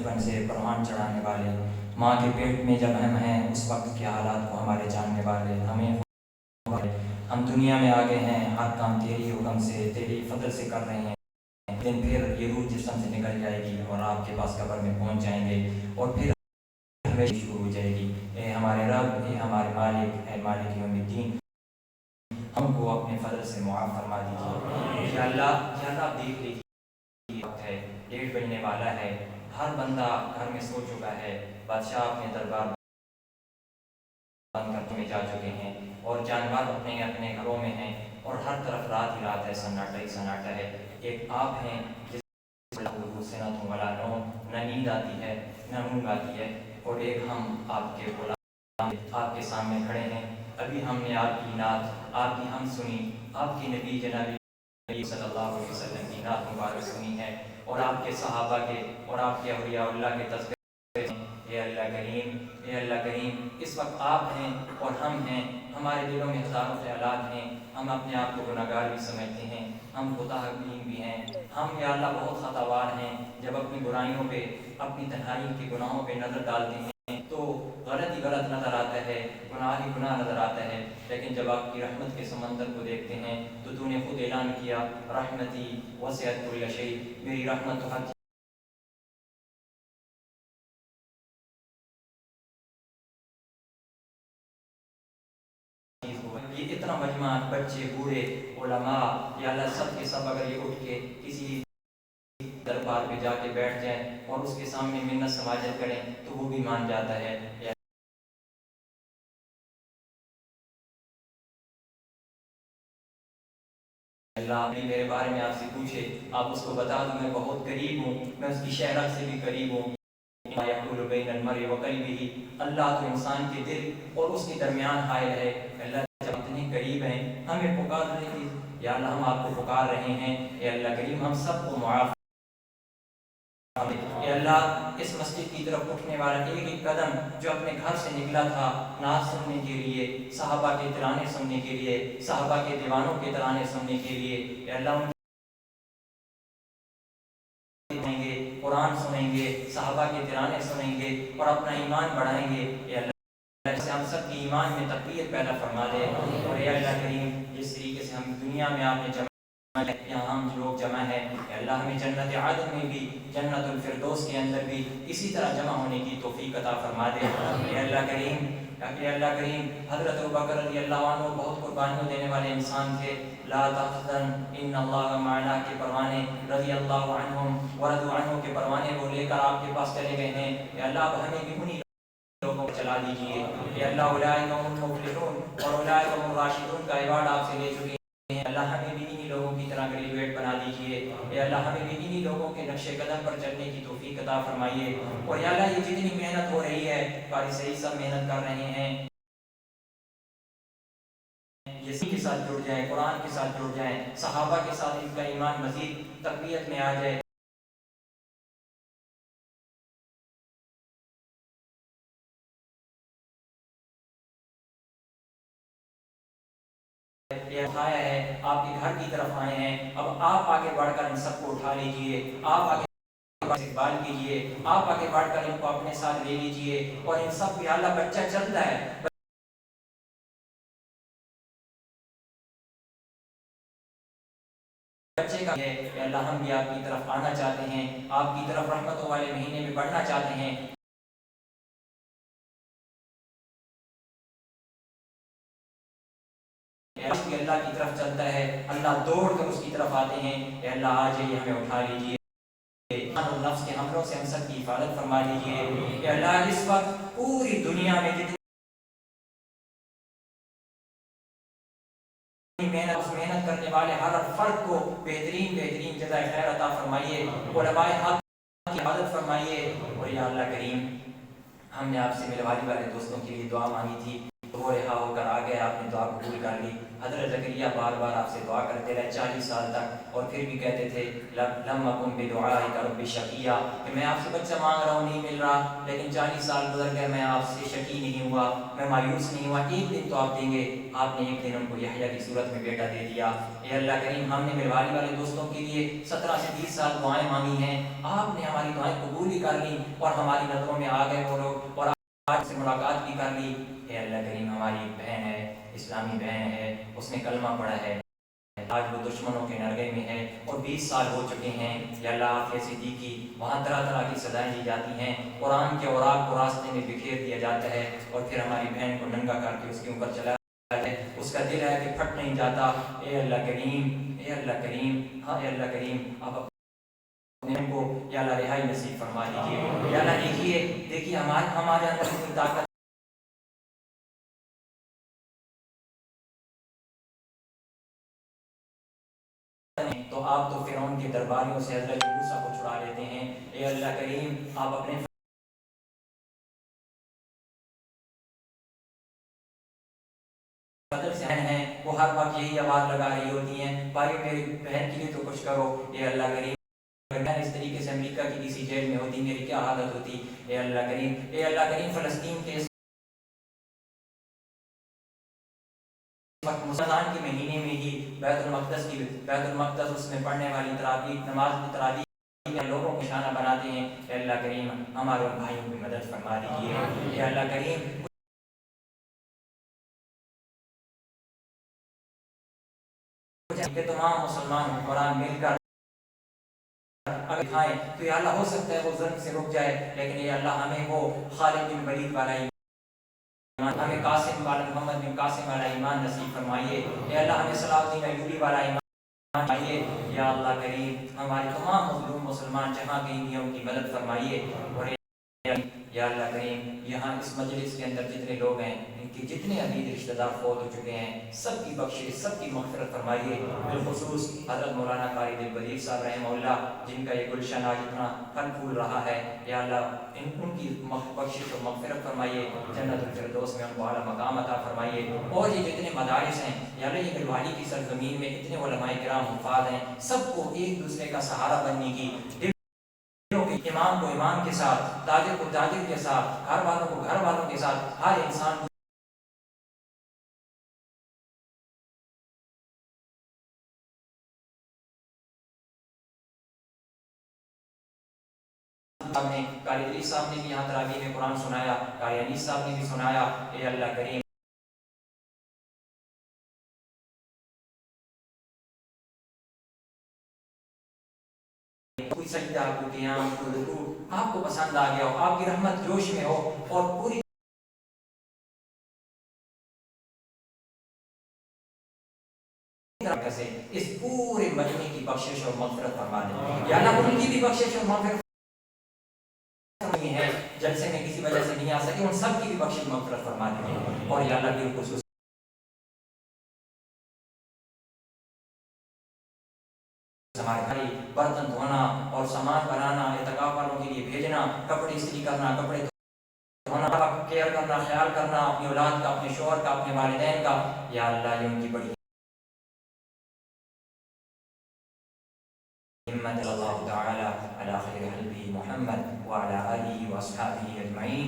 بچپن سے قرآن چڑھانے والے، ماں کے پیٹ میں جب ہم ہیں اس وقت کے حالات کو ہمارے جاننے والے، ہم دنیا میں آگے ہیں، ہر کام تیری حکم سے تیری فضل سے کر رہے ہیں، لیکن پھر یہ روح جسم سے نکل جائے گی اور آپ کے پاس قبر میں پہنچ جائیں گے، اور پھر ہمیشہ شروع ہو جائے گی۔ اے ہمارے رب، اے ہمارے مالک، اے مالک یوم الدین، ہم کو اپنے فضل سے معاف فرما دیجیے۔ یا اللہ آپ دیکھ لیجیے، وقت ہے، 1:30 بجنے والا ہے، ہر بندہ گھر میں سو چکا ہے، بادشاہ اپنے دربار بند کرنے میں جا چکے ہیں، اور جانور اپنے اپنے گھروں میں ہیں، اور ہر طرف رات ہی رات ہے، سناٹا ہی سناٹا ہے۔ ایک آپ ہیں جس سے نہ تو ولا نوم، نہ نیند آتی ہے نہ اونگ آتی ہے، اور ایک ہم آپ کے غلام آپ کے سامنے کھڑے ہیں۔ ابھی ہم نے آپ کی نعت، آپ کی ہم سنی، آپ کی نبی جناب صلی اللہ علیہ وسلم کی نعت مبارک سنی ہے، اور آپ کے صحابہ کے اور آپ کے اولیاء اللہ کے تذکرے ہیں۔ اے اللہ کریم، اے اللہ کریم، اس وقت آپ ہیں اور ہم ہیں، ہمارے دلوں میں ہزاروں خیالات ہیں، ہم اپنے آپ کو گناہ گار بھی سمجھتے ہیں، ہم خطا حکیم بھی ہیں، ہم یا اللہ بہت خطاوار ہیں۔ جب اپنی برائیوں پہ، اپنی تنہائی کے گناہوں پہ نظر ڈالتے ہیں تو غلط ہی غلط نظر آتا ہے، گناہ ہی گناہ نظر آتا ہے، لیکن جب آپ کی رحمت کے سمندر کو دیکھتے ہیں تو تو نے خود اعلان کیا، رحمتی وسعت کل شیء، میری رحمت تو ہر چیز کو، یہ اتنا مجمع، بچے بوڑھے علماء، یا اللہ سب کے سب اگر یہ اٹھ کے کسی دربار پہ جا کے بیٹھ جائیں اور اس کے سامنے منت سماجت کریں تو وہ بھی مان جاتا ہے۔ اللہ میرے بارے میں آپ سے پوچھے، آپ اس کو بتا دو میں بہت قریب ہوں، میں اس کی شہرت سے بھی قریب ہوں۔ یحول بین المرء وقلبہ، اللہ تو انسان کے دل اور اس کے درمیان حائل ہے۔ اللہ جب اتنے قریب ہیں ہمیں پکار رہے ہیں، یا اللہ ہم آپ کو پکار رہے ہیں، اے اللہ کریم ہم سب کو معاف۔ اے اللہ اس مسجد کی طرف اٹھنے والا ایک ایک قدم جو اپنے گھر سے نکلا تھا نعت سننے کے لیے، صحابہ کے ترانے سننے کے لیے، صحابہ کے دیوانوں کے ترانے سننے کے لیے، اے اللہ ان سنیں گے، قرآن سنیں گے، صحابہ کے ترانے سنیں گے اور اپنا ایمان بڑھائیں گے۔ اے اللہ سے ہم سب کی ایمان میں تقویت پیدا فرما دے، اور اے اللہ کریم جس طریقے سے ہم دنیا میں آپ نے جمع یہاں ہم لوگ جمع ہیں، اے اللہ ہمیں جنت عدن میں بھی، جنت الفردوس کے اندر بھی اسی طرح جمع ہونے کی توفیق عطا فرما دے۔ اے اللہ کریم، اے اللہ کریم، حضرت ابوبکر رضی اللہ عنہ بہت قربانیوں دینے والے انسان تھے، لا تحزن ان اللہ معنا کے پروانے رضی اللہ عنہم ورضوا عنہ کے پروانے وہ لے کر آپ کے پاس چلے گئے ہیں۔ اے اللہ اب ہمیں بھی انہی لوگوں کو چلا دیجیے۔ اے اللہ اولئک هم المفلحون اور اولئک هم الراشدون کا ایوارڈ آپ سے لے چکے ہیں، اللہ ہمیں بھی انہی لوگوں کی طرح گریجویٹ بنا دیجیے۔ اے اللہ ہمیں بھی انہی لوگوں کے نقش قدم پر چلنے کی توفیق عطا فرمائیے۔ اور یا اللہ یہ جتنی محنت ہو رہی ہے، قاری صحیح سب محنت کر رہے ہیں، یہ اسی کے ساتھ جڑ جائیں، قرآن کے ساتھ جڑ جائیں، صحابہ کے ساتھ ان کا ایمان مزید تقویت میں آ جائے۔ یہ اٹھایا ہے، آپ کے گھر کی طرف آئے ہیں، اب آپ آگے بڑھ کر ان سب کو اٹھا لیجئے، آپ آگے استقبال کیجئے، آپ آگے بڑھ کر ان کو اپنے ساتھ لے لیجئے، اور ان سب پہ اللہ بچہ چلتا ہے، بچے کا ہے کہ اللہ ہم بھی آپ کی طرف آنا چاہتے ہیں، آپ کی طرف رحمتوں والے مہینے میں بڑھنا چاہتے ہیں۔ کہ اللہ کی طرف چلتا ہے، اللہ دوڑ کر اس کی طرف آتے ہیں، کہ اللہ آ جائیے ہمیں اٹھا لیجئے، نفس کے حملوں سے ہم سب کی حفاظت فرما لیجئے۔ کہ اللہ اس وقت پوری دنیا میں جتنی محنت کرنے والے ہر فرد کو بہترین جزائے خیر عطا فرمائیے، علماء حق کی حفاظت فرمائیے۔ اور یا اللہ کریم ہم نے آپ سے میرے والد والے دوستوں کے لیے دعا مانگی تھی، وہ رہا ہو کر آ گئے، آپ نے دعا قبول کر لی۔ حضرت زکریا بار بار آپ سے دعا کرتے رہے 40 سال تک، اور پھر بھی کہتے تھے لم اکن بدعائک رب شقیا، کہ میں آپ سے بچہ مانگ رہا ہوں نہیں مل رہا، لیکن 40 سال گزر گئے میں آپ سے شقی نہیں ہوا، میں مایوس نہیں ہوا، ایک دن تو آپ دیں گے۔ آپ نے ایک دن ان کو یحییٰ کی صورت میں بیٹا دے دیا۔ اے اللہ کریم، ہم نے ملوالی والے دوستوں کے لیے 17 سے 20 سال دعائیں مانگی ہیں، آپ نے ہماری دعائیں قبول ہی کر لی اور ہماری نظروں میں آ گئے وہ لوگ، اور آج سے ملاقات بھی کر لی۔ اے اللہ کریم، ہماری ایک بہن ہے، اسلامی بہن ہے، اس نے کلمہ پڑھا ہے، آج وہ دشمنوں کے نرغے میں ہے اور 20 سال ہو چکے ہیں۔ یا اللہ عافیہ صدیقی، وہاں طرح طرح کی سزائیں دی جاتی ہیں، قرآن کے اوراق کو راستے میں بکھیر دیا جاتا ہے، اور پھر ہماری بہن کو ننگا کر کے اس کے اوپر چلا جاتا ہے، اس کا دل ہے کہ پھٹ نہیں جاتا۔ اے اللہ کریم، اے اللہ کریم، ہاں اے اللہ کریم، آپ اپنے کو یا اللہ رہائی نصیب فرما دیجیے۔ یا اللہ دیکھیے ہمارے اندر اتنی طاقت تو آپ تو فرعون کے درباریوں سے حضرت موسیٰ کو چھڑا لیتے ہیں۔ اے اللہ کریم، آپ اپنے فضل سے ہیں، وہ ہر وقت یہی آواز لگا رہی ہوتی ہیں، بھائی میری بہن کے لیے تو کچھ کرو۔ اے اللہ کریم، اگر میں اس طریقے سے امریکہ کی کسی جیل میں ہوتی میری کیا حالت ہوتی۔ اے اللہ کریم، اے اللہ کریم، فلسطین کے اس وقت رمضان کے مہینے میں ہی بیت المقدس اس میں پڑھنے والی تراویح نماز کی تراویح لوگوں کو نشانہ بناتے ہیں۔ اے اللہ کریم، ہمارے بھائیوں کی مدد فرما دیجیے۔ اے اللہ کریم، کہ تمام مسلمان حکمران مل کر اگر کھائیں تو یا اللہ ہو سکتا ہے وہ ظلم سے رک جائے، لیکن اے اللہ ہمیں وہ خالد بن ولید والا ایمان، ہمیں قاسم والا محمد بن قاسم والا ایمان نصیب فرمائیے۔ اے اللہ ہمیں صلاح الدین ایوبی والا ایمان فرمائیے۔ یا اللہ کریم، ہمارے تمام مظلوم مسلمان جہاں کہیں بھی ان کی مدد فرمائیے۔ اور یا اللہ کریم، یہاں اس مجلس کے اندر جتنے لوگ ہیں، ان کے جتنے عزیز رشتہ دار فوت ہو چکے ہیں، سب کی بخشش، سب کی مغفرت فرمائیے۔ بالخصوص حضرت مولانا قاری دل بدیع صاحب رحمہ اللہ، جن کا یہ گلشن آج اتنا پھل پھول رہا ہے، یا اللہ ان کی بخشش و مغفرت فرمائیے، جنت الفردوس میں ان کو اعلیٰ مقام عطا فرمائیے۔ اور یہ جتنے مدارس ہیں، یا اللہ یہ گلوالی کی سرزمین میں اتنے علماء کرام حفاظ ہیں، سب کو ایک دوسرے کا سہارا بننے کی، امام کو امام کے ساتھ، تاجر کو تاجر کے ساتھ، گھر والوں کو گھر والوں کے ساتھ، ہر انسان نے قاری ادریس صاحب نے بھی یہاں تراویح میں قرآن سنایا، قاری انیس صاحب نے بھی سنایا۔ اے اللہ کریم، کوئی سجدہ، کوئی قیام، کوئی رکوع آپ کو پسند آ گیا ہو، آپ کی رحمت جوش میں ہو، اور پوری طرح سے اس پورے مجمع کی بخشش اور مغفرت فرما دے۔ یا اللہ ان کی بھی بخشش اور مغفرت ہے، جلسے میں کسی وجہ سے نہیں آ سکے، ان سب کی بھی بخشش مغفرت فرما دے۔ اور یا اللہ کی خصوص ہمارے بھائی برتن دھونا اور سامان بنانا، اعتکاف والوں کے لیے بھیجنا، کپڑے استری کرنا، کپڑے دھونا، کیئر کرنا، خیال کرنا اپنی اولاد کا، اپنے شوہر کا، اپنے والدین کا، یا اللہ یہ ان کی بڑی ہمت۔ اللہ تعالی علی خیر حلبہ محمد وعلی آلہ واصحابہ اجمعین۔